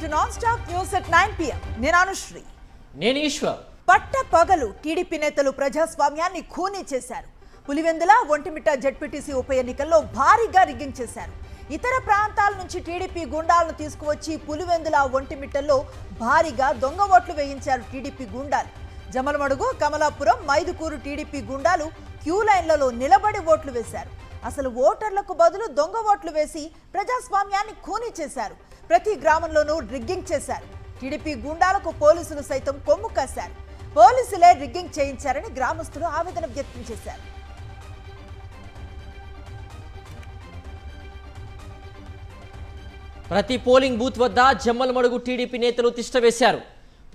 to Non-Stop News at 9 p.m. నేను అనుశ్రీ. నేను ఈశ్వర్. పట్ట పగలు టీడీపీ నేతలు ప్రజాస్వామ్యాన్ని ఖూనీ చేశారు. పులివెందుల ఒంటిమిట్ట జెడ్పీటీసీ ఉప ఎన్నికల్లో భారీగా రిగ్గింగ్ చేశారు. ఇతర ప్రాంతాల నుంచి టీడీపీ గుండాలను తీసుకువచ్చి పులివెందుల ఒంటిమిట్టల్లో భారీగా దొంగ ఓట్లు వేయించారు టీడీపీ గుండాలు. జమలమడుగు, కమలాపురం, మైదుకూరు టీడీపీ గుండాలు క్యూ లైన్లలో నిలబడి ఓట్లు వేశారు. అసలు ఓటర్లకు బదులు దొంగ ఓట్లు వేసి ప్రజాస్వామ్యాన్ని ఖూనీ చేశారు. ప్రతి గ్రామంలోనూ రిగ్గింగ్ చేశారు. టీడీపీ గుండాలకు పోలీసులు సైతం కొమ్ము కాశారు. పోలీసులే రిగ్గింగ్ చేయించారని గ్రామస్తులు ఆవేదన వ్యక్తం చేశారు. ప్రతి పోలింగ్ బూత్ వద్ద జమ్మలమడుగు టీడీపీ నేతలు తిష్టవేశారు.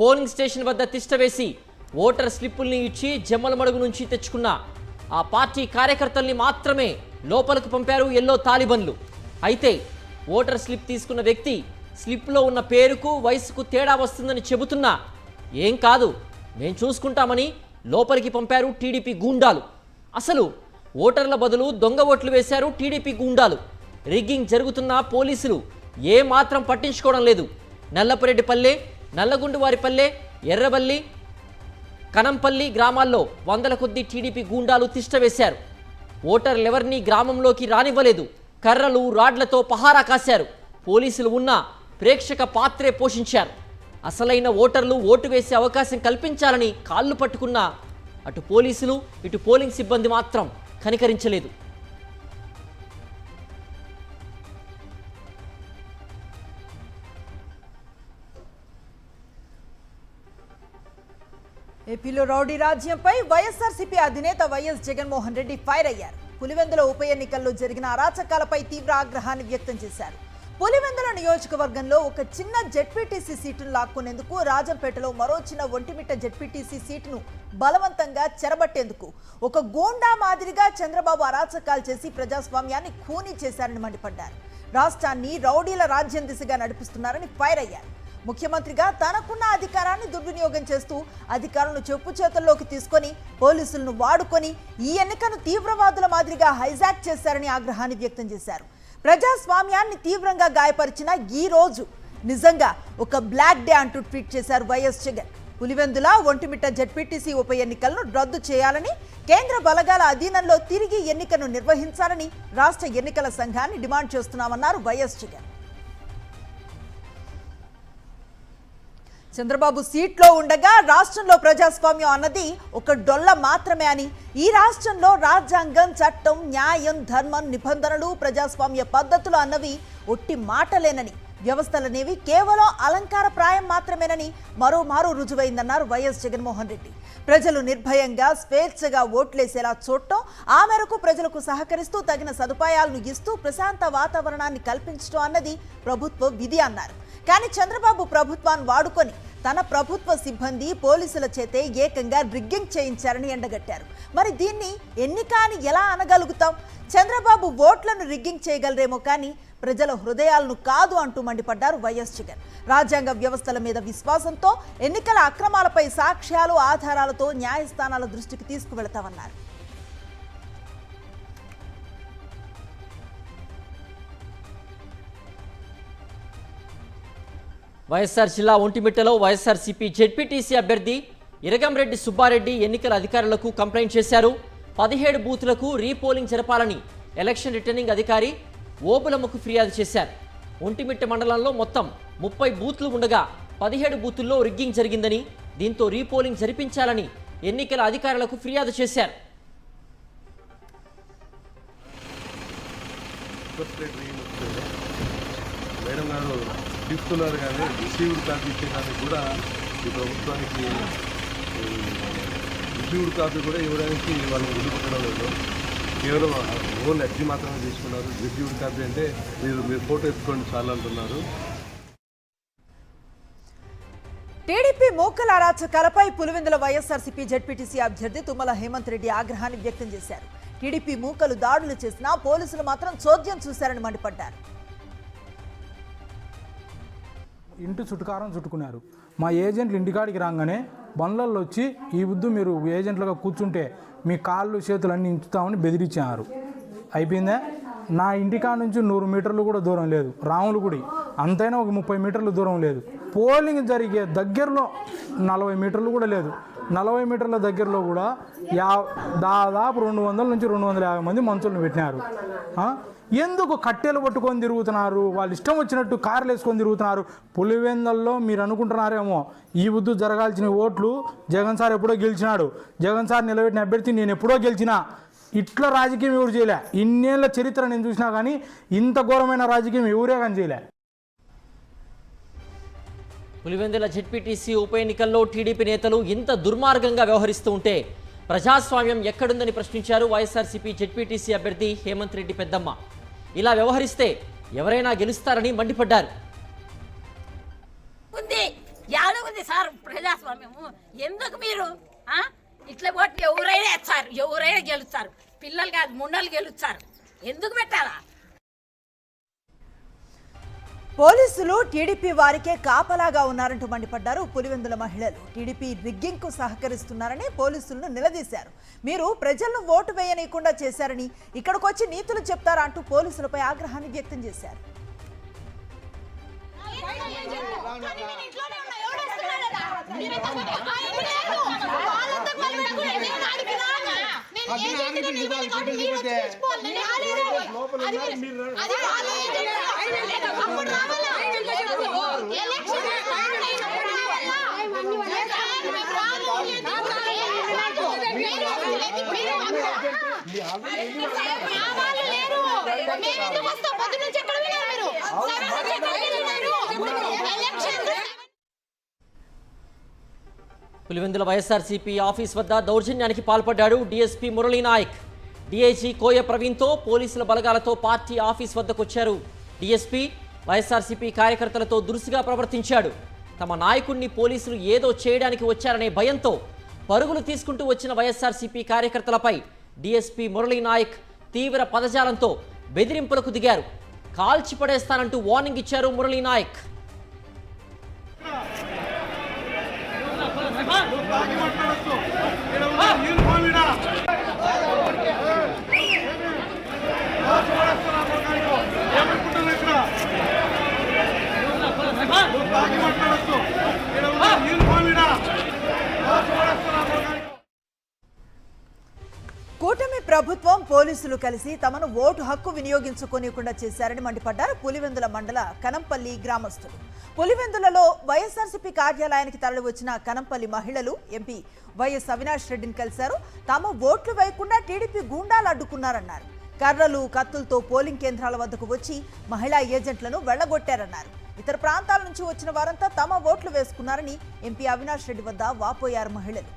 పోలింగ్ స్టేషన్ వద్ద తిష్టవేసి ఓటర్ స్లిప్పుల్ని ఇచ్చి జమ్మలమడుగు నుంచి తెచ్చుకున్న ఆ పార్టీ కార్యకర్తల్ని మాత్రమే లోపలికి పంపారు ఎల్లో తాలిబన్లు. అయితే ఓటర్ స్లిప్ తీసుకున్న వ్యక్తి స్లిప్లో ఉన్న పేరుకు వయసుకు తేడా వస్తుందని చెబుతున్నా ఏం కాదు మేము చూసుకుంటామని లోపలికి పంపారు టీడీపీ గూండాలు. అసలు ఓటర్ల బదులు దొంగ ఓట్లు వేశారు టీడీపీ గూండాలు. రిగ్గింగ్ జరుగుతున్న పోలీసులు ఏ మాత్రం పట్టించుకోవడం లేదు. నల్లపురెడ్డిపల్లె, నల్లగుండువారిపల్లె, ఎర్రబల్లి, కనంపల్లి గ్రామాల్లో వందల కొద్దీ టీడీపీ గూండాలు తిష్టవేశారు. ఓటర్లెవరినీ గ్రామంలోకి రానివ్వలేదు. కర్రలు, రాడ్లతో పహారా కాశారు. పోలీసులు ఉన్నా ప్రేక్షక పాత్రే పోషించారు. అసలైన ఓటర్లు ఓటు వేసే అవకాశం కల్పించాలని కాళ్ళు పట్టుకున్నా అటు పోలీసులు ఇటు పోలింగ్ సిబ్బంది మాత్రం కనికరించలేదు. ఏపీలో రౌడీ రాజ్యంపై వైఎస్ఆర్సీపీ అధినేత వైఎస్ జగన్మోహన్ రెడ్డి ఫైర్ అయ్యారు. పులివెందుల ఉప ఎన్నికల్లో జరిగిన అరాచకాలపై తీవ్ర ఆగ్రహాన్ని వ్యక్తం చేశారు. పులివెందుల నియోజకవర్గంలో ఒక చిన్న జెడ్పీటీసీ సీటును లాక్కునేందుకు, రాజంపేటలో మరో చిన్న ఒంటిమిట్ట జెడ్పీటీసీ సీటును బలవంతంగా చెరబట్టేందుకు ఒక గూండా మాదిరిగా చంద్రబాబు అరాచకాలు చేసి ప్రజాస్వామ్యాన్ని ఖూనీ చేశారని మండిపడ్డారు. రాష్ట్రాన్ని రౌడీల రాజ్యం దిశగా నడిపిస్తున్నారని ఫైర్ అయ్యారు. ముఖ్యమంత్రిగా తనకున్న అధికారాన్ని దుర్వినియోగం చేస్తూ అధికారులను చెప్పు చేతుల్లోకి తీసుకొని పోలీసులను వాడుకొని ఈ ఎన్నికను తీవ్రవాదుల మాదిరిగా హైజాక్ చేశారని ఆగ్రహాన్ని వ్యక్తం చేశారు. ప్రజాస్వామ్యాన్ని తీవ్రంగా గాయపరిచిన ఈ రోజు నిజంగా ఒక బ్లాక్ డే అంటూ ట్వీట్ చేశారు వైఎస్ జగన్. పులివెందుల ఒంటిమిట్ట జెడ్పీటీసీ ఉప ఎన్నికలను రద్దు చేయాలని, కేంద్ర బలగాల అధీనంలో తిరిగి ఎన్నికను నిర్వహించాలని రాష్ట్ర ఎన్నికల సంఘాన్ని డిమాండ్ చేస్తున్నామన్నారు వైఎస్ జగన్. చంద్రబాబు సీట్లో ఉండగా రాష్ట్రంలో ప్రజాస్వామ్యం అన్నది ఒక డొల్ల మాత్రమే అని, ఈ రాష్ట్రంలో రాజ్యాంగం, చట్టం, న్యాయం, ధర్మం, నిబంధనలు, ప్రజాస్వామ్య పద్ధతులు అన్నవి ఒట్టి మాటలేనని, వ్యవస్థలనేవి కేవలం అలంకార ప్రాయం మాత్రమేనని మరోమారు రుజువైందన్నారు వైఎస్ జగన్మోహన్ రెడ్డి. ప్రజలు నిర్భయంగా స్వేచ్ఛగా ఓట్లేసేలా చూడటం, ఆ మేరకు ప్రజలకు సహకరిస్తూ తగిన సదుపాయాలను ఇస్తూ ప్రశాంత వాతావరణాన్ని కల్పించడం అన్నది ప్రభుత్వ విధి అన్నారు. కానీ చంద్రబాబు ప్రభుత్వాన్ని వాడుకొని తన ప్రభుత్వ సిబ్బంది, పోలీసుల చేతే ఏకంగా రిగ్గింగ్ చేయించారని ఎండగట్టారు. మరి దీన్ని ఎన్నిక అని ఎలా అనగలుగుతాం? చంద్రబాబు ఓట్లను రిగ్గింగ్ చేయగలరేమో కానీ ప్రజల హృదయాలను కాదు అంటూ మండిపడ్డారు వైఎస్ జగన్. రాజ్యాంగ వ్యవస్థల మీద విశ్వాసంతో ఎన్నికల అక్రమాలపై సాక్ష్యాలు, ఆధారాలతో న్యాయస్థానాల దృష్టికి తీసుకువెళతామన్నారు. వైఎస్ఆర్ జిల్లా ఒంటిమిట్టలో వైఎస్ఆర్సీపీ జెడ్పీటీసీ అభ్యర్థి ఇరగంరెడ్డి సుబ్బారెడ్డి ఎన్నికల అధికారులకు కంప్లైంట్ చేశారు. 17 బూత్లకు రీపోలింగ్ జరపాలని ఎలక్షన్ రిటర్నింగ్ అధికారి ఓబులమ్మకు ఫిర్యాదు చేశారు. ఒంటిమిట్ట మండలంలో మొత్తం 30 బూత్లు ఉండగా 17 బూతుల్లో రిగ్గింగ్ జరిగిందని, దీంతో రీపోలింగ్ జరిపించాలని ఎన్నికల అధికారులకు ఫిర్యాదు చేశారు. తీసుకున్నారు కానీ రిసీవ్డ్ కాపీ ఇచ్చేదానికి కూడా ఈ ప్రభుత్వానికి రిసీవ్డ్ కాపీ కూడా ఇవ్వడానికి వాళ్ళు ముందు పెట్టడం లేదు. కేవలం ఓన్ అర్జీ మాత్రమే తీసుకున్నారు. రిసీవ్డ్ కాపీ అంటే మీరు ఫోటో ఎత్తుకోండి చాలా అంటున్నారు. టీడీపీ మోకల అరాచకాలపై పులివెందుల వైఎస్ఆర్సీపీ జెడ్పీటీసీ అభ్యర్థి తుమ్మల హేమంత్ రెడ్డి ఆగ్రహాన్ని వ్యక్తం చేశారు. టీడీపీ మూకలు దాడులు చేసినా పోలీసులు మాత్రం చోద్యం చూశారని మండిపడ్డారు. ఇంటి చుట్టుకారం చుట్టుకున్నారు. మా ఏజెంట్లు ఇంటికాడికి రాగానే బండ్లలో వచ్చి ఈ వద్దు మీరు ఏజెంట్లుగా కూర్చుంటే మీ కాళ్ళు చేతులు అన్నీ ఇంచుతామని బెదిరించారు. అయిపోయిందా? నా ఇంటికా నుంచి 100 మీటర్లు కూడా దూరం లేదు, రాములగుడి అంతైనా ఒక 30 మీటర్ల దూరం లేదు. పోలింగ్ జరిగే దగ్గరలో 40 మీటర్లు కూడా లేదు. 40 మీటర్ల దగ్గరలో కూడా దాదాపు 200 నుంచి 250 మంది మంత్రులను పెట్టినారు. ఎందుకు కట్టెలు పట్టుకొని తిరుగుతున్నారు? వాళ్ళు ఇష్టం వచ్చినట్టు కార్లు వేసుకొని తిరుగుతున్నారు. పులివెందుల్లో మీరు అనుకుంటున్నారేమో ఈ బుద్ధు జరగాల్సిన ఓట్లు జగన్ సార్ ఎప్పుడో గెలిచినాడు, జగన్ సార్ నిలబెట్టిన అభ్యర్థి నేను ఎప్పుడో గెలిచినా, ఇట్లా రాజకీయం ఎవరు చేయలే. ఇన్నేళ్ల చరిత్ర నేను చూసినా కానీ ఇంత ఘోరమైన రాజకీయం ఎవరే కానీ చేయలే. పులివెందుల జెడ్పీటీసీ ఉప ఎన్నికల్లో టీడీపీ నేతలు ఇంత దుర్మార్గంగా వ్యవహరిస్తూ ఉంటే ప్రజాస్వామ్యం ఎక్కడుందని ప్రశ్నించారు వైఎస్ఆర్సీపీ జెడ్పీటీసీ అభ్యర్థి హేమంత్ రెడ్డి పెద్దమ్మ. ఇలా వ్యవహరిస్తే ఎవరైనా గెలుస్తారని మండిపడ్డారు. ఉంది సార్ ప్రజాస్వామ్యము. ఎందుకు మీరు ఇట్లా ఓట్లు ఎవరైనా వేస్తారు, ఎవరైనా గెలుస్తారు, పిల్లలు కాదు ముండలు గెలుస్తారు, ఎందుకు పెట్టాలా? పోలీసులు టీడీపీ వారికే కాపలాగా ఉన్నారంటూ మండిపడ్డారు పులివెందుల మహిళలు. టీడీపీ రిగ్గింగ్ కు సహకరిస్తున్నారని పోలీసులను నిలదీశారు. మీరు ప్రజలను ఓటు వేయనీయకుండా చేశారని, ఇక్కడికి వచ్చి నీతులు చెప్తారా అంటూ పోలీసులపై ఆగ్రహాన్ని వ్యక్తం చేశారు. పులివెందుల వైఎస్ఆర్సీపీ ఆఫీస్ వద్ద దౌర్జన్యానికి పాల్పడ్డాడు డీఎస్పీ మురళీ నాయక్. డీఐజీ కోయ ప్రవీణ్తో పోలీసుల బలగాలతో పార్టీ ఆఫీస్ వద్దకు వచ్చారు డీఎస్పీ. వైఎస్ఆర్సీపీ కార్యకర్తలతో దురుసుగా ప్రవర్తించాడు. తమ నాయకుడిని పోలీసులు ఏదో చేయడానికి వచ్చారనే భయంతో పరుగులు తీసుకుంటూ వచ్చిన వైఎస్ఆర్సీపీ కార్యకర్తలపై డీఎస్పీ మురళీ నాయక్ తీవ్ర పదజాలంతో బెదిరింపులకు దిగారు. కాల్చి పడేస్తానంటూ వార్నింగ్ ఇచ్చారు మురళీ నాయక్. కూటమి ప్రభుత్వం పోలీసులు కలిసి తమను ఓటు హక్కు వినియోగించుకోనియకుండా చేశారని మండిపడ్డారు పులివెందుల మండల కనంపల్లి గ్రామస్తులు. పులివెందులలో వైఎస్ఆర్సీపీ కార్యాలయానికి తరలివచ్చిన కనంపల్లి మహిళలు ఎంపీ వైఎస్ అవినాష్ రెడ్డిని కలిశారు. తాము ఓట్లు వేయకుండా టీడీపీ గూండాలు అడ్డుకున్నారన్నారు. కర్రలు కత్తులతో పోలింగ్ కేంద్రాల వద్దకు వచ్చి మహిళా ఏజెంట్లను వెళ్లగొట్టారన్నారు. ఇతర ప్రాంతాల నుంచి వచ్చిన వారంతా తమ ఓట్లు వేసుకున్నారని ఎంపీ అవినాష్ రెడ్డి వద్ద వాపోయారు మహిళలు.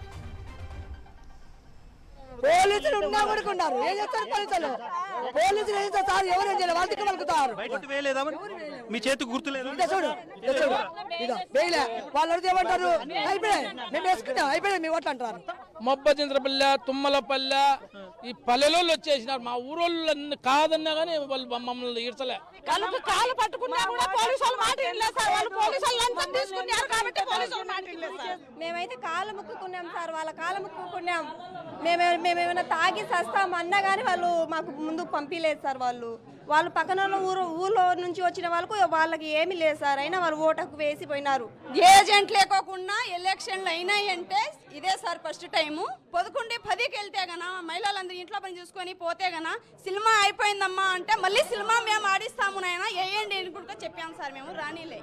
పోలీసులు ఉన్నా పడుకున్నారు. ఏం చేస్తారు పోలీసులు? పోలీసులు ఏం చేస్తారు? ఎవరేం చేయాలి? వాళ్ళకి పలుకుతారు. మీ చేతికి గుర్తులేదు. చూడు వేయలే వాళ్ళు అడిగితే ఏమంటారు? అయిపోయాయి మేము వేసుకున్నాం, అయిపోయాయి మీ ఓట్లు అంటారు. మొబ్బచింద్రపల్లె, తుమ్మలపల్లె ఈ పల్లెలో వచ్చేసినారు. మా ఊరోళ్ళు కాదన్నా కానీ వాళ్ళు మమ్మల్ని ఈడ్చలే. కాలు పట్టుకున్నా కూడా పోలీసులు మాట వినలేదు సార్. వాళ్ళు పోలీసులు లంచం తీసుకున్నారు కాబట్టి పోలీసులు మాట వినలేదు సార్. మేమైతే కాళ్ళు ముక్కుకున్నాం సార్, వాళ్ళ కాళ్ళు ముక్కుకున్నాం. మేమేమైనా తాగి సస్తాం అన్నా కానీ వాళ్ళు మాకు ముందు పంపించలేదు సార్. వాళ్ళు పక్కన ఊర్లో నుంచి వచ్చిన వాళ్ళకి ఏమీ లేదు సార్. అయినా వాళ్ళు ఓటుకు వేసిపోయినారు. ఏజెంట్ లేకోకుండా ఎలక్షన్లు అయినాయి అంటే ఇదే సార్ ఫస్ట్ టైము. 11:10కి వెళ్తే గనా మహిళలందరూ ఇంట్లో పని చూసుకొని పోతే గనా సినిమా అయిపోయిందమ్మా అంటే మళ్ళీ సినిమా మేము ఆడిస్తాము నాయన వేయండి అనుకుంటూ చెప్పాం సార్. మేము రానిలే.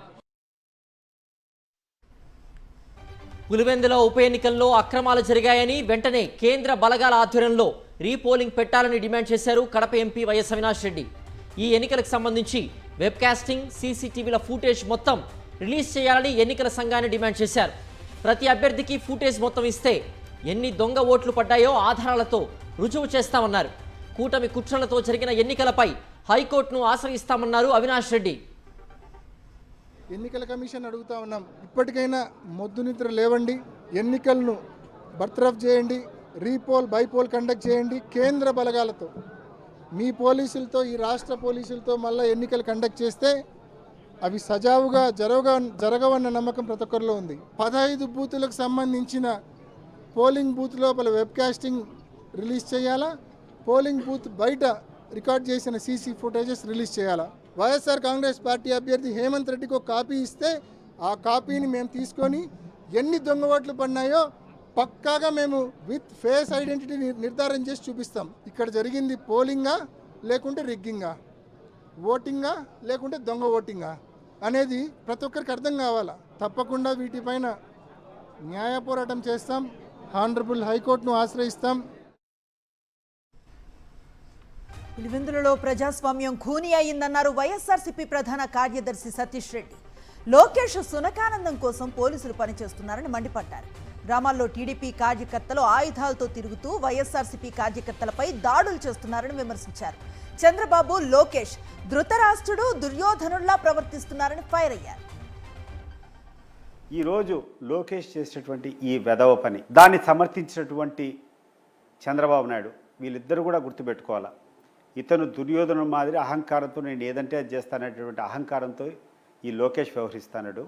పులివెందుల ఉప ఎన్నికల్లో అక్రమాలు జరిగాయని వెంటనే కేంద్ర బలగాల ఆధ్వర్యంలో రీపోలింగ్ పెట్టాలని డిమాండ్ చేశారు కడప ఎంపీ వైఎస్ అవినాష్ రెడ్డి. ఈ ఎన్నికలకు సంబంధించి వెబ్కాస్టింగ్, సీసీటీవీల ఫుటేజ్ మొత్తం రిలీజ్ చేయాలని ఎన్నికల సంఘాన్ని డిమాండ్ చేశారు. ప్రతి అభ్యర్థికి ఫుటేజ్ మొత్తం ఇస్తే ఎన్ని దొంగ ఓట్లు పడ్డాయో ఆధారాలతో రుజువు చేస్తామన్నారు. కూటమి కుట్రలతో జరిగిన ఎన్నికలపై హైకోర్టును ఆశ్రయిస్తామన్నారు అవినాష్ రెడ్డి. ఎన్నికల కమిషన్ అడుగుతా ఉన్నాం, ఇప్పటికైనా మొద్దు నిద్ర లేవండి, ఎన్నికలను బర్తరఫ్ చేయండి, రీపోల్ బైపోల్ కండక్ట్ చేయండి. కేంద్ర బలగాలతో మీ పోలీసులతో ఈ రాష్ట్ర పోలీసులతో మళ్ళీ ఎన్నికలు కండక్ట్ చేస్తే అవి సజావుగా జరగవన్న నమ్మకం ప్రతి ఒక్కరిలో ఉంది. 15 బూతులకు సంబంధించిన పోలింగ్ బూత్ లోపల వెబ్కాస్టింగ్ రిలీజ్ చేయాలా, పోలింగ్ బూత్ బయట రికార్డ్ చేసిన సీసీ ఫుటేజెస్ రిలీజ్ చేయాలా. వైఎస్ఆర్ కాంగ్రెస్ పార్టీ అభ్యర్థి హేమంత్ రెడ్డికి ఒక కాపీ ఇస్తే ఆ కాపీని మేము తీసుకొని ఎన్ని దొంగ ఓట్లు పడినాయో పక్కాగా మేము విత్ ఫేస్ ఐడెంటిటీ నిర్ధారణ చేసి చూపిస్తాం. ఇక్కడ జరిగింది పోలింగా లేకుంటే రిగ్గింగా, ఓటింగా లేకుంటే దొంగ ఓటింగా అనేది ప్రతి ఒక్కరికి అర్థం కావాలా. తప్పకుండా వీటిపైన న్యాయ పోరాటం చేస్తాం. హానరబుల్ హైకోర్టును ఆశ్రయిస్తాం. పులివెందులలో ప్రజాస్వామ్యం ఖూనీ అయిందన్నారు వైఎస్ఆర్సీపీ ప్రధాన కార్యదర్శి సతీష్ రెడ్డి. లోకేష్ సునకానందం కోసం పోలీసులు పనిచేస్తున్నారని మండిపడ్డారు. గ్రామాల్లో టీడీపీ కార్యకర్తలు ఆయుధాలతో తిరుగుతూ వైఎస్ఆర్సీపీ కార్యకర్తలపై దాడులు చేస్తున్నారని విమర్శించారు. చంద్రబాబు, లోకేష్ ధృతరాష్ట్రుడు, దుర్యోధనుల్లా ప్రవర్తిస్తున్నారని ఫైర్ అయ్యారు. ఈరోజు లోకేష్ చేసినటువంటి ఈ వెధవ పని, దాన్ని సమర్థించినటువంటి చంద్రబాబు నాయుడు, వీళ్ళిద్దరూ కూడా గుర్తుపెట్టుకోవాలా. ఇతను దుర్యోధను మాదిరి అహంకారంతో నేను ఏదంటే అది చేస్తాననేటువంటి అహంకారంతో ఈ లోకేష్ వ్యవహరిస్తాడు.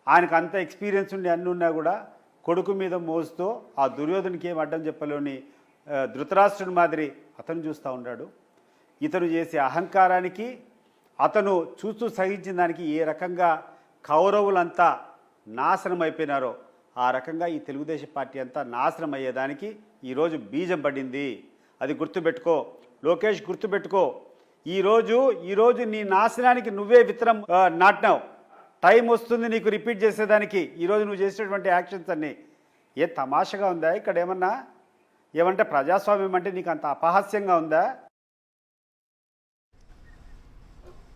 ఆయనకు అంత ఎక్స్పీరియన్స్ ఉండి అన్నీ ఉన్నా కూడా కొడుకు మీద మోజుతో ఆ దుర్యోధనికి ఏం అడ్డం చెప్పలేని ధృతరాష్ట్రుని మాదిరి అతను చూస్తూ ఉన్నాడు. ఇతను చేసే అహంకారానికి, అతను చూస్తూ సహించిన దానికి ఏ రకంగా కౌరవులంతా నాశనం అయిపోయినారో ఆ రకంగా ఈ తెలుగుదేశం పార్టీ అంతా నాశనం అయ్యేదానికి ఈరోజు బీజం పడింది. అది గుర్తుపెట్టుకో లోకేష్, గుర్తుపెట్టుకో. ఈరోజు నీ నాశనానికి నువ్వే విత్తనం నాటినావు. టైం వస్తుంది నీకు రిపీట్ చేసేదానికి. ఈరోజు నువ్వు చేసినటువంటి యాక్షన్స్ అన్నీ ఏ తమాషగా ఉందా? ఇక్కడ ఏమంటే ప్రజాస్వామ్యం అంటే నీకు అంత అపహాస్యంగా ఉందా?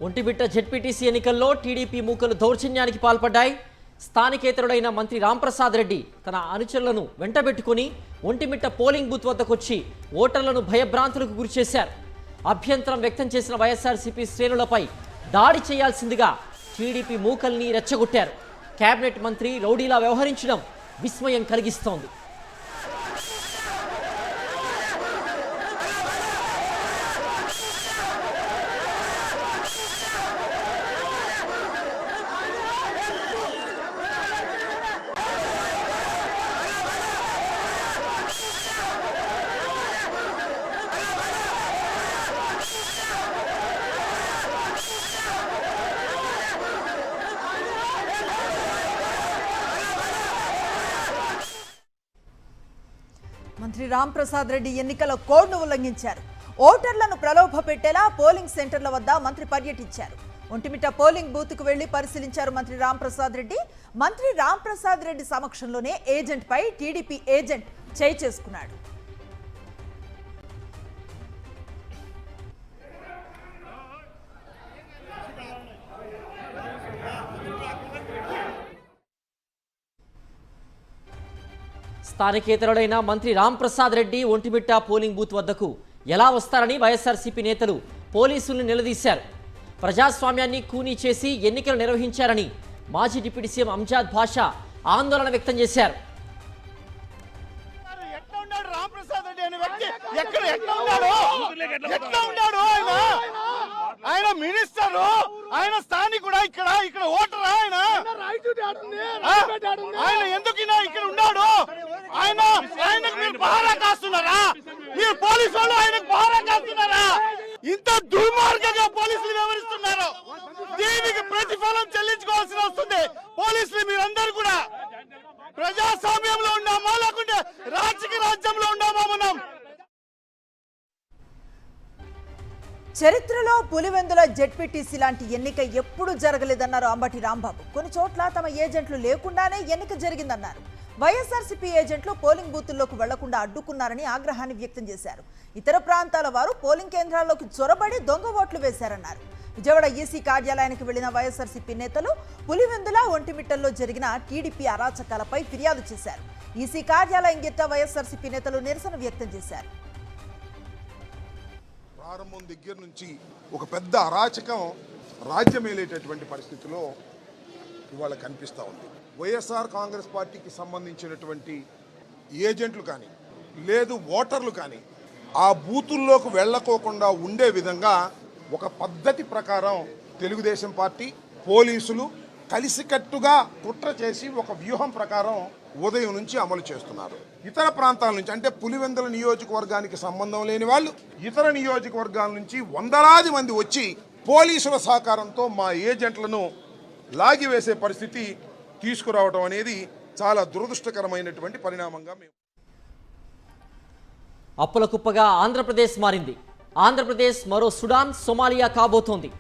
ఒంటిమిట్ట జెడ్పీటీసీ ఎన్నికల్లో టీడీపీ మూకలు దౌర్జన్యానికి పాల్పడ్డాయి. స్థానికేతరుడైన మంత్రి రాంప్రసాద్ రెడ్డి తన అనుచరులను వెంటబెట్టుకుని ఒంటిమిట్ట పోలింగ్ బూత్ వద్దకొచ్చి ఓటర్లను భయభ్రాంతులకు గురిచేశారు. అభ్యంతరం వ్యక్తం చేసిన వైఎస్ఆర్సీపీ శ్రేణులపై దాడి చేయాల్సిందిగా టీడీపీ మూకల్ని రెచ్చగొట్టారు. కేబినెట్ మంత్రి రౌడీలా వ్యవహరించడం విస్మయం కలిగిస్తోంది. మంత్రి రాంప్రసాద్ రెడ్డి ఎన్నికల కోడ్ను ఉల్లంఘించారు. ఓటర్లను ప్రలోభ పెట్టేలా పోలింగ్ సెంటర్ల వద్ద మంత్రి పర్యటించారు. ఒంటిమిట్ట పోలింగ్ బూత్కు వెళ్లి పరిశీలించారు మంత్రి రాంప్రసాద్ రెడ్డి. మంత్రి రాంప్రసాద్ రెడ్డి సమక్షంలోనే ఏజెంట్పై టీడీపీ ఏజెంట్ చేయి చేసుకున్నాడు. స్థానికేతరుడైన మంత్రి రాంప్రసాద్ రెడ్డి ఒంటిమిట్ట పోలింగ్ బూత్ వద్దకు ఎలా వస్తారని వైఎస్ఆర్సీపీ నేతలు పోలీసుల్ని నిలదీశారు. ప్రజాస్వామ్యాన్ని ఖూనీ చేసి ఎన్నికలు నిర్వహించారని మాజీ డిప్యూటీ సీఎం అంజాద్ భాషా ఆందోళన వ్యక్తం చేశారు. ఆయన మినిస్టర్, ఆయన స్థానికుడా? ఇక్కడ ఓటర్ ఆయన ఎందుకు ఇక్కడ ఉన్నాడు? ఆయనకు మీరు పహారా కాస్తున్నారా? మీరు పోలీసు వాళ్ళు ఆయనకు పహారా కాస్తున్నారా? ఇంత దుర్మార్గంగా పోలీసులు వ్యవహరిస్తున్నారు. దీనికి ప్రతిఫలం చెల్లించుకోవాల్సి వస్తుంది. పోలీసులు మీరందరూ కూడా ప్రజాస్వామ్యంలో ఉన్నామా లేకుంటే రాజకీయ రాజ్యంలో ఉన్నామా? మనం చరిత్రలో పులివెందుల జెడ్పీటీసీ లాంటి ఎన్నిక ఎప్పుడూ జరగలేదన్నారు అంబటి రాంబాబు. కొన్ని చోట్ల తమ ఏజెంట్లు లేకుండానే ఎన్నిక జరిగిందన్నారు. వైఎస్ఆర్సీపీ ఏజెంట్లు పోలింగ్ బూతుల్లోకి వెళ్లకుండా అడ్డుకున్నారని ఆగ్రహాన్ని వ్యక్తం చేశారు. ఇతర ప్రాంతాల వారు పోలింగ్ కేంద్రాల్లోకి చొరబడి దొంగ ఓట్లు వేశారన్నారు. విజయవాడ ఈసీ కార్యాలయానికి వెళ్లిన వైఎస్ఆర్సీపీ నేతలు పులివెందుల, ఒంటిమిట్టల్లో జరిగిన టీడీపీ అరాచకాలపై ఫిర్యాదు చేశారు. ఈసీ కార్యాలయం గిట్ట వైఎస్ఆర్సీపీ నేతలు నిరసన వ్యక్తం చేశారు. ప్రారంభం దగ్గర నుంచి ఒక పెద్ద అరాచకం రాజ్యమేలేటటువంటి పరిస్థితిలో ఇవాళ కనిపిస్తూ ఉంది. వైఎస్ఆర్ కాంగ్రెస్ పార్టీకి సంబంధించినటువంటి ఏజెంట్లు కానీ లేదు ఓటర్లు కానీ ఆ బూతుల్లోకి వెళ్ళకోకుండా ఉండే విధంగా ఒక పద్ధతి ప్రకారం తెలుగుదేశం పార్టీ, పోలీసులు కలిసికట్టుగా కుట్ర చేసి ఒక వ్యూహం ప్రకారం ఉదయం నుంచి అమలు చేస్తున్నారు. ఇతర ప్రాంతాల నుంచి అంటే పులివెందుల నియోజకవర్గానికి సంబంధం లేని వాళ్ళు ఇతర నియోజకవర్గాల నుంచి వందలాది మంది వచ్చి పోలీసుల సహకారంతో మా ఏజెంట్లను లాగివేసే పరిస్థితి తీసుకురావడం అనేది చాలా దురదృష్టకరమైనటువంటి పరిణామంగా మేము. అప్పుల కుప్పగా ఆంధ్రప్రదేశ్ మారింది. ఆంధ్రప్రదేశ్ మరో సుడాన్, సొమాలియా కాబోతోంది.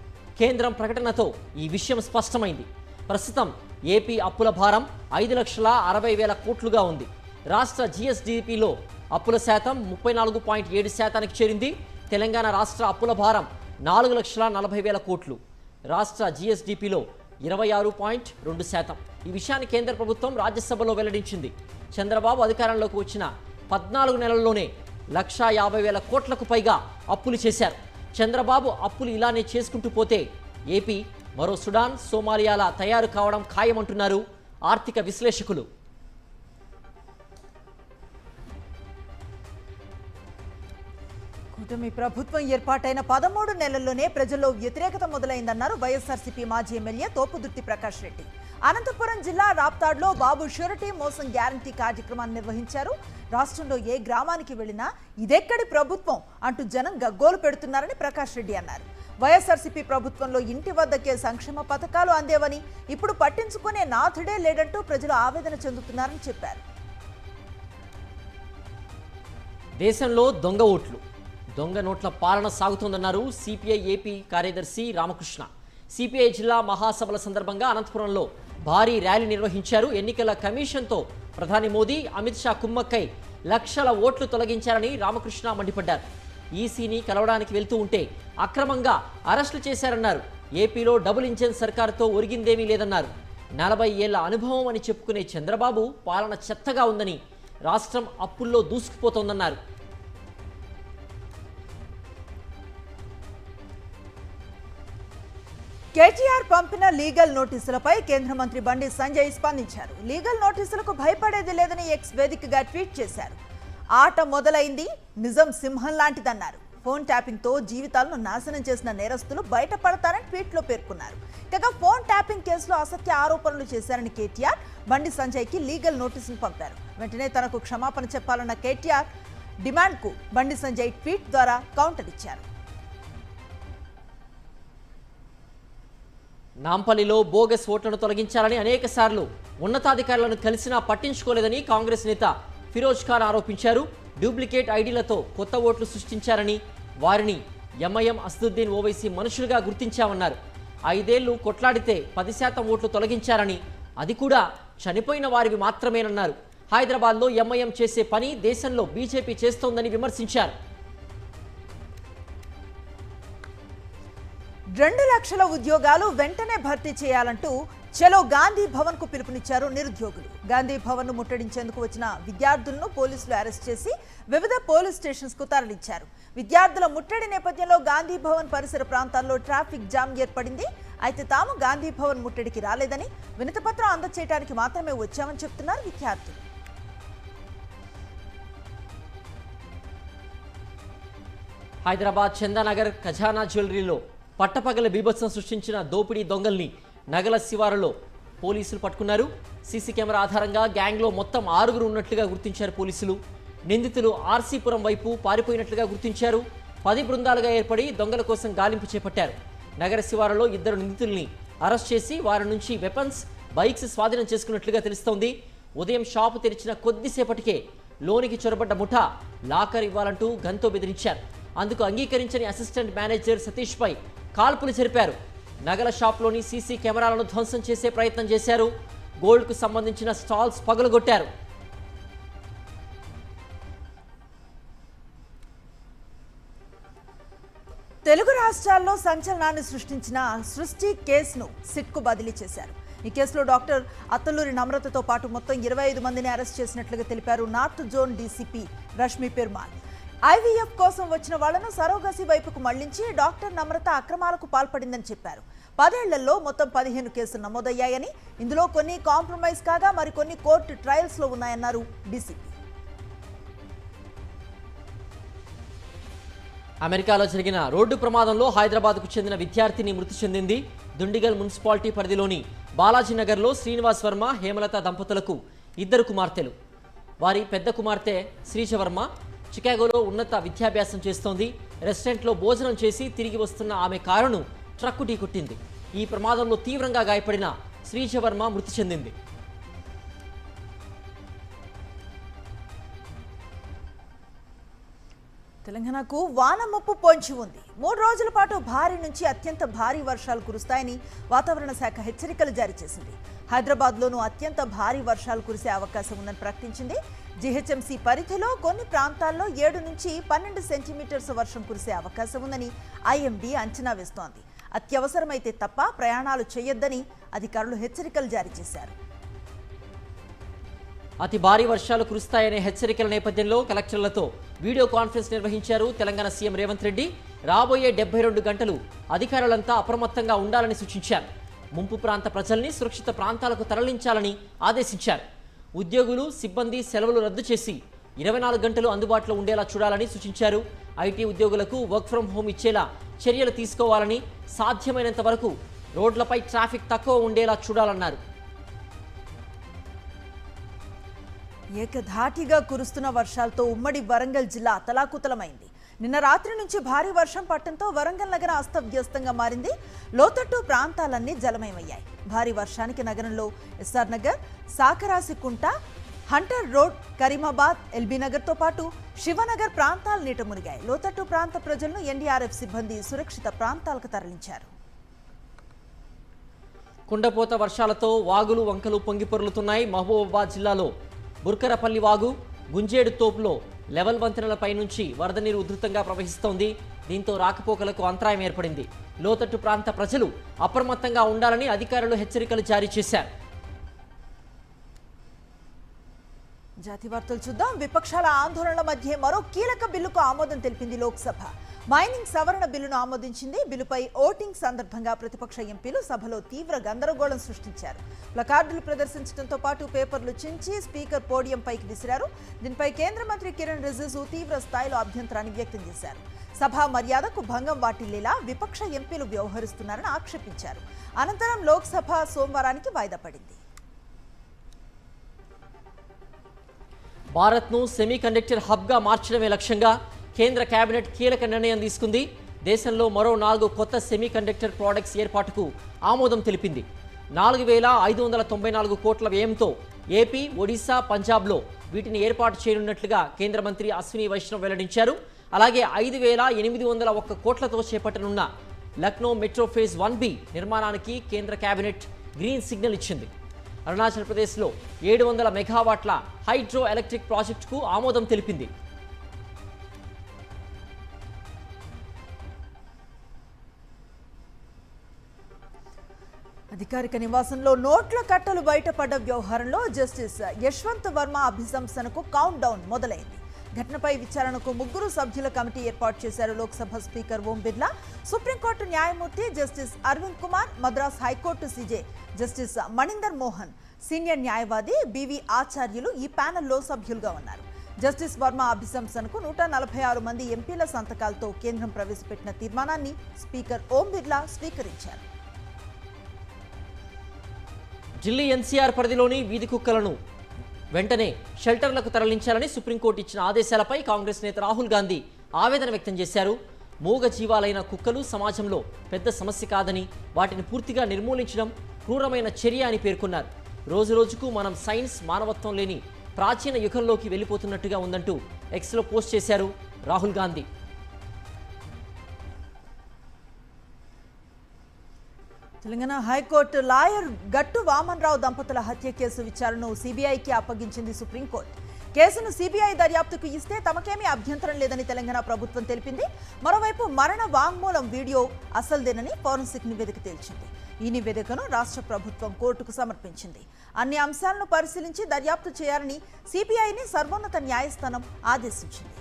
కేంద్రం ప్రకటనతో ఈ విషయం స్పష్టమైంది. ప్రస్తుతం ఏపీ అప్పుల భారం 5,60,000 కోట్లుగా ఉంది. రాష్ట్ర జీఎస్డీపీలో అప్పుల శాతం 34.7% చేరింది. తెలంగాణ రాష్ట్ర అప్పుల భారం 4,40,000 కోట్లు. రాష్ట్ర జీఎస్డీపీలో 26.2%. ఈ విషయాన్ని కేంద్ర ప్రభుత్వం రాజ్యసభలో వెల్లడించింది. చంద్రబాబు అధికారంలోకి వచ్చిన 14 నెలల్లోనే 1,50,000 కోట్లకు పైగా అప్పులు చేశారు. చంద్రబాబు అప్పులు ఇలానే చేసుకుంటూ పోతే ఏపీ మరో సుడాన్, సోమాలియాల తయారు కావడం ఖాయమంటున్నారు ఆర్థిక విశ్లేషకులు. కూటమి ప్రభుత్వం ఏర్పాటైన 13 నెలల్లోనే ప్రజల్లో వ్యతిరేకత మొదలైందన్నారు వైఎస్ఆర్సీపీ మాజీ ఎమ్మెల్యే తోపుదుర్తి ప్రకాష్ రెడ్డి. అనంతపురం జిల్లా రాప్తాడ్లో బాబు ష్యూరిటీ మోసం గ్యారంటీ కార్యక్రమాన్ని నిర్వహించారు. రాష్ట్రంలో ఏ గ్రామానికి వెళ్లినా ఇదెక్కడి ప్రభుత్వం అంటూ జనం గగ్గోలు పెడుతున్నారని ప్రకాష్ రెడ్డి అన్నారు. వైఎస్ఆర్సీపీ ప్రభుత్వంలో ఇంటి వద్దకే సంక్షేమ పథకాలు అందేవని, ఇప్పుడు పట్టించుకునే నాథుడే లేదంటూ ప్రజలు ఆవేదన చెందుతున్నారని చెప్పారు. దేశంలో దొంగ ఓట్లు, దొంగ నోట్ల పాలన సాగుతోందన్నారు సిపిఐ ఏపీ కార్యదర్శి రామకృష్ణ. సిపిఐ జిల్లా మహాసభల సందర్భంగా అనంతపురంలో భారీ ర్యాలీ నిర్వహించారు. ఎన్నికల కమిషన్తో ప్రధాని మోదీ, అమిత్ షా కుమ్మక్కై లక్షల ఓట్లు తొలగించారని రామకృష్ణ మండిపడ్డారు. ఈసీని కలవడానికి వెళ్తూ ఉంటే అక్రమంగా అరెస్టులు చేశారన్నారు. ఏపీలో డబుల్ ఇంజిన్ సర్కారుతో ఒరిగిందేమీ లేదన్నారు. 40 ఏళ్ల అనుభవం అని చెప్పుకునే చంద్రబాబు పాలన చెత్తగా ఉందని, రాష్ట్రం అప్పుల్లో దూసుకుపోతోందన్నారు. కేటీఆర్ పంపిన లీగల్ నోటీసులపై కేంద్ర మంత్రి బండి సంజయ్ స్పందించారు. లీగల్ నోటీసులకు భయపడేది లేదని ఎక్స్ వేదికగా ట్వీట్ చేశారు. ఆట మొదలైంది, నిజం సింహం లాంటిదన్నారు. ఫోన్ ట్యాపింగ్తో జీవితాలను నాశనం చేసిన నేరస్తులు బయటపడతారని ట్వీట్లో పేర్కొన్నారు. కాగా ఫోన్ ట్యాపింగ్ కేసులో అసత్య ఆరోపణలు చేశారని కేటీఆర్ బండి సంజయ్కి లీగల్ నోటీసులు పంపారు. వెంటనే తనకు క్షమాపణ చెప్పాలన్న కేటీఆర్ డిమాండ్కు బండి సంజయ్ ట్వీట్ ద్వారా కౌంటర్ ఇచ్చారు. నాంపల్లిలో బోగస్ ఓట్లను తొలగించాలని అనేకసార్లు ఉన్నతాధికారులను కలిసినా పట్టించుకోలేదని కాంగ్రెస్ నేత ఫిరోజ్ ఖాన్ ఆరోపించారు. డూప్లికేట్ ఐడీలతో కొత్త ఓట్లు సృష్టించారని, వారిని ఎంఐఎం, అసదుద్దీన్ ఓవైసీ మనుషులుగా గుర్తించామన్నారు. 5 ఏళ్లు కొట్లాడితే 10% ఓట్లు తొలగించారని, అది కూడా చనిపోయిన వారివి మాత్రమేనన్నారు. హైదరాబాద్లో ఎంఐఎం చేసే పని దేశంలో బీజేపీ చేస్తోందని విమర్శించారు. 2 లక్షల ఉద్యోగాలు వెంటనే భర్తీ చేయాలంటూ చలో గాంధీ భవన్ కు పిలుపునిచ్చారు నిరుద్యోగులు. గాంధీ భవన్ ను ముట్టడించేందుకు వచ్చిన విద్యార్థులను పోలీసులు అరెస్ట్ చేసి వివిధ పోలీస్ స్టేషన్స్ కు తరలించారు. విద్యార్థుల ముట్టడి నేపథ్యంలో గాంధీ భవన్ పరిసర ప్రాంతాల్లో ట్రాఫిక్ జామ్ ఏర్పడింది. అయితే తాము గాంధీ భవన్ ముట్టడికి రాలేదని, వినతిపత్రం అందజేయడానికి మాత్రమే వచ్చామని చెప్తున్నారు విద్యార్థులు. హైదరాబాద్ చందానగర్ ఖజానా జ్యువెలరీలో పట్టపగల బీభత్సం సృష్టించిన దోపిడీ దొంగల్ని నగల శివారులో పోలీసులు పట్టుకున్నారు. సీసీ కెమెరా ఆధారంగా గ్యాంగ్లో మొత్తం 6 ఉన్నట్లుగా గుర్తించారు పోలీసులు. నిందితులు ఆర్సీపురం వైపు పారిపోయినట్లుగా గుర్తించారు. 10 బృందాలుగా ఏర్పడి దొంగల కోసం గాలింపు చేపట్టారు. నగర శివారులో 2 నిందితుల్ని అరెస్ట్ చేసి వారి నుంచి వెపన్స్, బైక్స్ స్వాధీనం చేసుకున్నట్లుగా తెలుస్తోంది. ఉదయం షాపు తెరిచిన కొద్దిసేపటికే లోనికి చొరబడ్డ ముఠా లాకర్ ఇవ్వాలంటూ గన్తో బెదిరించారు. అందుకు అంగీకరించని అసిస్టెంట్ మేనేజర్ సతీష్పై కాల్పులు జరిపారు. నగల షాప్లోని సీసీ కెమెరాలను ధ్వంసం చేసే ప్రయత్నం చేశారు. గోల్డ్కు సంబంధించిన స్టాల్స్ పగలగొట్టారు. తెలుగు రాష్ట్రాల్లో సంచలనాన్ని సృష్టించిన సృష్టి కేసును సిట్కు బదిలీ చేశారు. ఈ కేసులో డాక్టర్ అత్తలూరి నమ్రతతో పాటు మొత్తం 25 మందిని అరెస్ట్ చేసినట్లుగా తెలిపారు north zone DCP Rashmi Perumal. IVF కోసం వచ్చిన వాళ్లను సరోగసి వైపుకు మళ్లించి డాక్టర్ నమ్రత అక్రమాలకు పాల్పడిందని చెప్పారు. 10 ఏళ్లలో మొత్తం 15 కేసులు నమోదయ్యాయని, ఇందులో కొన్ని కాంప్రమైజ్ కాగా మరికొన్ని కోర్టు ట్రయల్స్లో ఉన్నాయన్నారు డీసీపీ. అమెరికాలో జరిగిన రోడ్డు ప్రమాదంలో హైదరాబాద్కు చెందిన విద్యార్థిని మృతి చెందింది. దుండిగల్ మున్సిపాలిటీ పరిధిలోని బాలాజీనగర్లో శ్రీనివాస్ వర్మ, హేమలత దంపతులకు 2 కుమార్తెలు. వారి పెద్ద కుమార్తె శ్రీజవర్మ చికాగోలో ఉన్నత విద్యాభ్యాసం చేస్తోంది. రెస్టారెంట్లో భోజనం చేసి తిరిగి వస్తున్న ఆమె కారును ట్రక్కు ఢీకొట్టింది. ఈ ప్రమాదంలో తీవ్రంగా గాయపడిన శ్రీజవర్మ మృతి చెందింది. తెలంగాణకు వాన ముప్పు పొంచి ఉంది. 3 రోజుల పాటు భారీ నుంచి అత్యంత భారీ వర్షాలు కురుస్తాయని వాతావరణ శాఖ హెచ్చరికలు జారీ చేసింది. హైదరాబాద్లోనూ అత్యంత భారీ వర్షాలు కురిసే అవకాశం ఉందని ప్రకటించింది. జీహెచ్ఎంసీ పరిధిలో కొన్ని ప్రాంతాల్లో 7 నుంచి 12 సెంటీమీటర్స్ వర్షం కురిసే అవకాశం ఉందని ఐఎండీ అంచనా వేస్తోంది. అత్యవసరమైతే తప్ప ప్రయాణాలు చేయొద్దని అధికారులు హెచ్చరికలు జారీ చేశారు. అతి భారీ వర్షాలు కురుస్తాయనే హెచ్చరికల నేపథ్యంలో కలెక్టర్లతో వీడియో కాన్ఫరెన్స్ నిర్వహించారు తెలంగాణ సీఎం రేవంత్ రెడ్డి. రాబోయే 72 గంటలు అధికారులంతా అప్రమత్తంగా ఉండాలని సూచించారు. ముంపు ప్రాంత ప్రజల్ని సురక్షిత ప్రాంతాలకు తరలించాలని ఆదేశించారు. ఉద్యోగులు, సిబ్బంది సెలవులు రద్దు చేసి 24 గంటలు అందుబాటులో ఉండేలా చూడాలని సూచించారు. ఐటీ ఉద్యోగులకు వర్క్ ఫ్రం హోమ్ ఇచ్చేలా చర్యలు తీసుకోవాలని, సాధ్యమైనంత వరకు రోడ్లపై ట్రాఫిక్ తక్కువ ఉండేలా చూడాలన్నారు. ఏకధాటిగా కురుస్తున్న వర్షాలతో ఉమ్మడి వరంగల్ జిల్లా అతలాకుతలమైంది. నిన్న రాత్రి నుంచి భారీ వర్షం పట్టడంతో వరంగల్ నగరం అస్తవ్యస్తంగా మారింది. లోతట్టు ప్రాంతాలన్నీ జలమయమయ్యాయి. భారీ వర్షానికి నగరంలో SR Nagar, Sakarasikunta, hunter road, Karimabad, LB నగర్తో పాటు శివనగర్ ప్రాంతాలు నీట మునిగాయి. లోతట్టు ప్రాంత ప్రజలను ఎన్డీఆర్ఎఫ్ సిబ్బంది సురక్షిత ప్రాంతాలకు తరలించారు. కుండపోత వర్షాలతో వాగులు, వంకలు పొంగిపొర్లుతున్నాయి. మహబూబాబాద్ జిల్లాలో బుర్కరపల్లి వాగు, గుంజేడు తోపులో లెవెల్ వంతెనలపై నుంచి వరద నీరు ఉధృతంగా ప్రవహిస్తోంది. దీంతో రాకపోకలకు అంతరాయం ఏర్పడింది. లోతట్టు ప్రాంత ప్రజలు అప్రమత్తంగా ఉండాలని అధికారులు హెచ్చరికలు జారీ చేశారు. జాతీయ వార్తలు చూద్దాం. విపక్షాల ఆందోళనల మధ్య మరో కీలక బిల్లుకు ఆమోదం తెలిపింది లోక్సభ. మైనింగ్ సవరణ బిల్లును ఆమోదించింది. బిల్లుపై ఓటింగ్ సందర్భంగా ప్రతిపక్ష ఎంపీలు సభలో తీవ్ర గందరగోళం సృష్టించారు. ప్లకార్డులు ప్రదర్శించడంతో పాటు పేపర్లు చించి స్పీకర్ పోడియంపైకి విసిరారు. దీనిపై కేంద్ర మంత్రి కిరణ్ రిజిజు తీవ్ర స్థాయిలో అభ్యంతరాన్ని వ్యక్తం చేశారు. సభా మర్యాదకు భంగం వాటిల్లేలా విపక్ష ఎంపీలు వ్యవహరిస్తున్నారని ఆక్షేపించారు. అనంతరం లోక్సభ సోమవారానికి వాయిదా పడింది. భారత్ను సెమీకండక్టర్ హబ్గా మార్చడమే లక్ష్యంగా కేంద్ర కేబినెట్ కీలక నిర్ణయం తీసుకుంది. దేశంలో మరో 4 కొత్త సెమీకండక్టర్ ప్రాడక్ట్స్ ఏర్పాటుకు ఆమోదం తెలిపింది. 4,594 కోట్ల వ్యయంతో ఏపీ, ఒడిశా, పంజాబ్లో వీటిని ఏర్పాటు చేయనున్నట్లుగా కేంద్ర మంత్రి అశ్విని వైష్ణవ్ వెల్లడించారు. అలాగే 5,801 కోట్లతో చేపట్టనున్న లక్నో మెట్రో ఫేజ్ 1B నిర్మాణానికి కేంద్ర కేబినెట్ గ్రీన్ సిగ్నల్ ఇచ్చింది. అరుణాచల్ ప్రదేశ్లో 700 మెగావాట్ల హైడ్రో ఎలక్ట్రిక్ ప్రాజెక్టుకు ఆమోదం తెలిపింది. అధికారిక నివాసంలో నోట్ల కట్టలు బయటపడ్డ వ్యవహారంలో జస్టిస్ యశ్వంత్ వర్మ అభిశంసనకు కౌంట్ డౌన్ మొదలైంది. ఘటనపై విచారణకు 3 సభ్యుల కమిటీ ఏర్పాటు చేశారు లోక్సభ స్పీకర్ ఓం బిర్లా, సుప్రీంకోర్టు న్యాయమూర్తి justice Aravind Kumar, Madras high court CJ justice Maninder Mohan, senior న్యాయవాది బివి ఆచార్యులు ఈ ప్యానెల్లో సభ్యులుగా ఉన్నారు. జస్టిస్ వర్మ అభిశంసనకు 146 మంది ఎంపీల సంతకాలతో కేంద్రం ప్రవేశపెట్టిన తీర్మానాన్ని స్పీకర్ ఓం బిర్లా స్వీకరించారు. ఢిల్లీ ఎన్సీఆర్ పరిధిలోని వీధి కుక్కలను వెంటనే షెల్టర్లకు తరలించాలని సుప్రీంకోర్టు ఇచ్చిన ఆదేశాలపై కాంగ్రెస్ నేత రాహుల్ గాంధీ ఆవేదన వ్యక్తం చేశారు. మూగ జీవాలైన కుక్కలు సమాజంలో పెద్ద సమస్య కాదని, వాటిని పూర్తిగా నిర్మూలించడం క్రూరమైన చర్య అని పేర్కొన్నారు. రోజురోజుకు మనం సైన్స్, మానవత్వం లేని ప్రాచీన యుగంలోకి వెళ్ళిపోతున్నట్టుగా ఉందంటూ ఎక్స్లో పోస్ట్ చేశారు రాహుల్ గాంధీ. తెలంగాణ హైకోర్టు లాయర్ గట్టు వామన్రావు దంపతుల హత్య కేసు విచారణను సీబీఐకి అప్పగించింది సుప్రీంకోర్టు. కేసును సీబీఐ దర్యాప్తుకు ఇస్తే తమకేమీ అభ్యంతరం లేదని తెలంగాణ ప్రభుత్వం తెలిపింది. మరోవైపు మరణ వాంగ్మూలం వీడియో అసలుదేనని ఫోరెన్సిక్ నివేదిక తేల్చింది. ఈ నివేదికను రాష్ట్ర ప్రభుత్వం కోర్టుకు సమర్పించింది. అన్ని అంశాలను పరిశీలించి దర్యాప్తు చేయాలని సీబీఐని సర్వోన్నత న్యాయస్థానం ఆదేశించింది.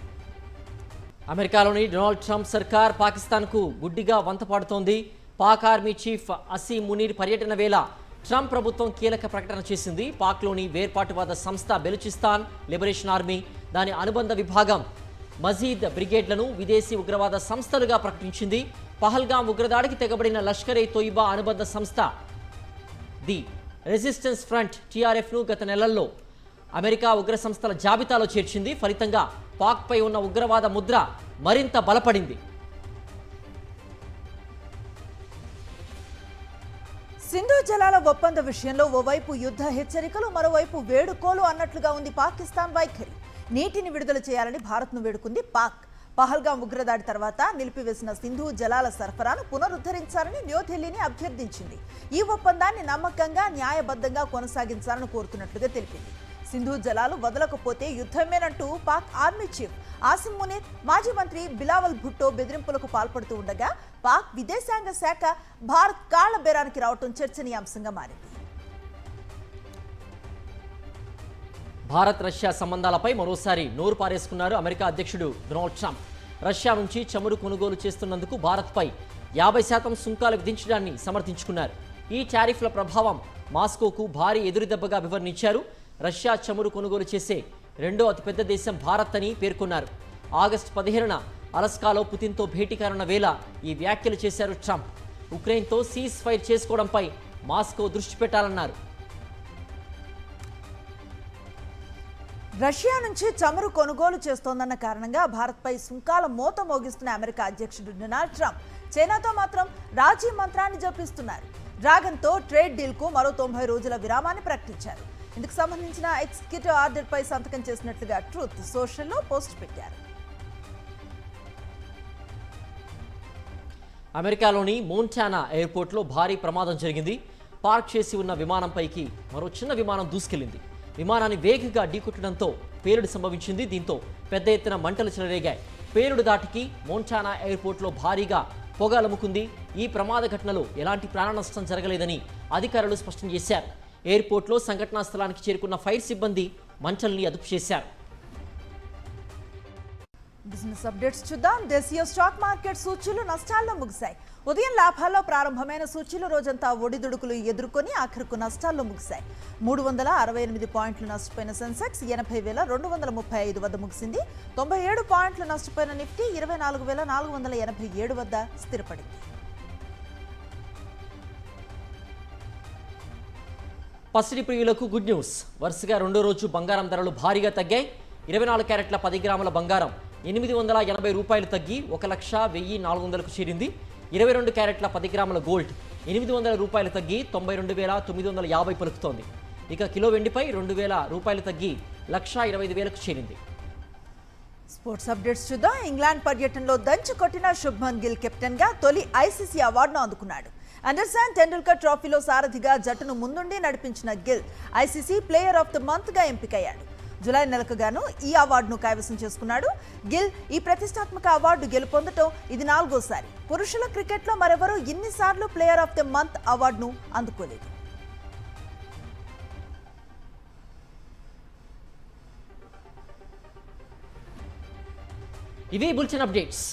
అమెరికాలోని డొనాల్డ్ ట్రంప్ సర్కార్ పాకిస్తాన్కు గుడ్డిగా వంతపాడుతోంది. పాక్ ఆర్మీ చీఫ్ అసీం మునీర్ పర్యటన వేళ ట్రంప్ ప్రభుత్వం కీలక ప్రకటన చేసింది. పాక్లోని వేర్పాటువాద సంస్థ బెలూచిస్తాన్ లిబరేషన్ ఆర్మీ, దాని అనుబంధ విభాగం మజీద్ బ్రిగేడ్లను విదేశీ ఉగ్రవాద సంస్థలుగా ప్రకటించింది. పహల్గాం ఉగ్రదాడికి తెగబడిన లష్కర్ ఏ తోయిబా అనుబంధ సంస్థ ది రెసిస్టెన్స్ ఫ్రంట్ టీఆర్ఎఫ్ను గత నెలల్లో అమెరికా ఉగ్ర సంస్థల జాబితాలో చేర్చింది. ఫలితంగా పాక్పై ఉన్న ఉగ్రవాద ముద్ర మరింత బలపడింది. జలాల ఒప్పంద విషయంలో ఓవైపు యుద్ధ హెచ్చరికలు, మరోవైపు వేడుకోలు అన్నట్లుగా ఉంది పాకిస్తాన్ వైఖరి. నీటిని విడుదల చేయాలని భారత్ను వేడుకుంది పాక్. పహల్గాం ఉగ్రదాడి తర్వాత నిలిపివేసిన సింధు జలాల సరఫరాను పునరుద్ధరించాలని న్యూఢిల్లీని అభ్యర్థించింది. ఈ ఒప్పందాన్ని నమ్మకంగా, న్యాయబద్ధంగా కొనసాగించాలని కోరుతున్నట్లుగా తెలిపింది. సింధు జలాలు వదలకపోతే యుద్ధమేనంటూ పాక్ ఆర్మీ చీఫ్ ఆసిం మునీర్, మాజీ మంత్రి బిలావల్ భుట్టో బెదిరింపులకు పాల్పడుతూ ఉండగా పాక్ విదేశాంగ శాఖ భారత్ కాళ్ల బేరానికి రావడం చర్చనీయాంశంగా మారింది. భారత్ రష్యా సంబంధాలపై మరోసారి నోరు పారేసుకున్నారు అమెరికా అధ్యక్షుడు డొనాల్డ్ ట్రంప్. రష్యా నుంచి చమురు కొనుగోలు చేస్తున్నందుకు భారత్పై 50% సుంకాలు విధించడాన్ని సమర్థించుకున్నారు. ఈ టారిఫ్ల ప్రభావం మాస్కోకు భారీ ఎదురుదెబ్బగా వివరించారు. రష్యా చమురు కొనుగోలు చేసే రెండో అతిపెద్ద దేశం భారత్ అని పేర్కొన్నారు. ఆగస్టు 15న అలస్కాలో పుతిన్తో భేటీ కానున్న వేళ ఈ వ్యాఖ్యలు చేశారు ట్రంప్. ఉక్రెయిన్తో సీజ్ ఫైర్ చేసుకోవడంపై మాస్కో దృష్టి పెట్టాలన్నారు. రష్యా నుంచి చమురు కొనుగోలు చేస్తోందన్న కారణంగా భారత్పై సుంకాల మోత మోగిస్తున్న అమెరికా అధ్యక్షుడు డొనాల్డ్ ట్రంప్ చైనాతో మాత్రం రాజీ మంత్రాన్ని జపిస్తున్నారు. డ్రాగన్తో ట్రేడ్ డీల్కు మరో 90 రోజుల విరామాన్ని ప్రకటించారు. ఇందుకు సంబంధించిన ఎగ్జిక్యూటివ్ ఆర్డర్పై సంతకం చేసినట్లుగా ట్రూత్ సోషల్లో పోస్ట్ పెట్టారు. అమెరికాలోని మోంటానా ఎయిర్పోర్ట్లో భారీ ప్రమాదం జరిగింది. పార్క్ చేసి ఉన్న విమానంపైకి మరో చిన్న విమానం దూసుకెళ్లింది. విమానాన్ని వేగంగా ఢీకొట్టడంతో పేలుడు సంభవించింది. దీంతో పెద్ద ఎత్తున మంటలు చెలరేగాయి. పేలుడు దాటికి మోంటానా ఎయిర్పోర్ట్లో భారీగా పొగ అలుముకుంది. ఈ ప్రమాద ఘటనలో ఎలాంటి ప్రాణ నష్టం జరగలేదని అధికారులు స్పష్టం చేశారు. ఎయిర్పోర్ట్లో సంఘటనా స్థలానికి చేరుకున్న ఫైర్ సిబ్బంది మంటల్ని అదుపు చేశారు. బిజినెస్ అప్డేట్స్ చూద్దాం. దేశీయ స్టాక్ మార్కెట్ సూచీలు నష్టాల్లో ముగిశాయి. ఉదయం లాభాల్లో ప్రారంభమైన సూచీలు రోజంతా ఒడిదుడుకులు ఎదుర్కొని ఆఖరుకు నష్టాల్లో ముగిశాయి. 368 పాయింట్లు నష్టపోయిన సెన్సెక్స్ 80,235 వద్ద ముగిసింది. 97 పాయింట్లు నష్టపోయిన నిఫ్టీ 24,487 వద్ద స్థిరపడింది. పసిడి ప్రియులకు గుడ్ న్యూస్. వరుసగా రెండో రోజు బంగారం ధరలు భారీగా తగ్గాయి. 24 క్యారెట్ల 10 గ్రాముల బంగారం 880 రూపాయలు తగ్గి 1,10,400కు చేరింది. 22 క్యారెట్ల 10 గ్రాముల గోల్డ్ 800 రూపాయలు తగ్గి 92,950 పలుకుతోంది. ఇక కిలో వెండిపై 2,000 రూపాయలు తగ్గి 1,25,000కు చేరింది. స్పోర్ట్స్ అప్డేట్స్ చూద్దాం. ఇంగ్లాండ్ పర్యటనలో దంచి కొట్టిన శుభ్మన్ గిల్ కెప్టెన్ గా తొలి ఐసీసీ అవార్డును అందుకున్నాడు. అండర్సన్ టెండూల్కర్ ట్రోఫీలో సారథిగా జట్టును ముందుండి నడిపించిన Gill ICC player of the month గా ఎంపికయ్యాడు. జూలై నెలకు గాను ఈ అవార్డును కైవసం చేసుకున్నాడు. గిల్ ఈ ప్రతిష్టాత్మక అవార్డు గెలుపొందటం ఇది 4వసారి. పురుషుల క్రికెట్లో మరెవరూ ఇన్నిసార్లు ప్లేయర్ ఆఫ్ ద మంత్ అవార్డును అందుకోలేదు. ఇవి బులెటిన్ అప్డేట్స్.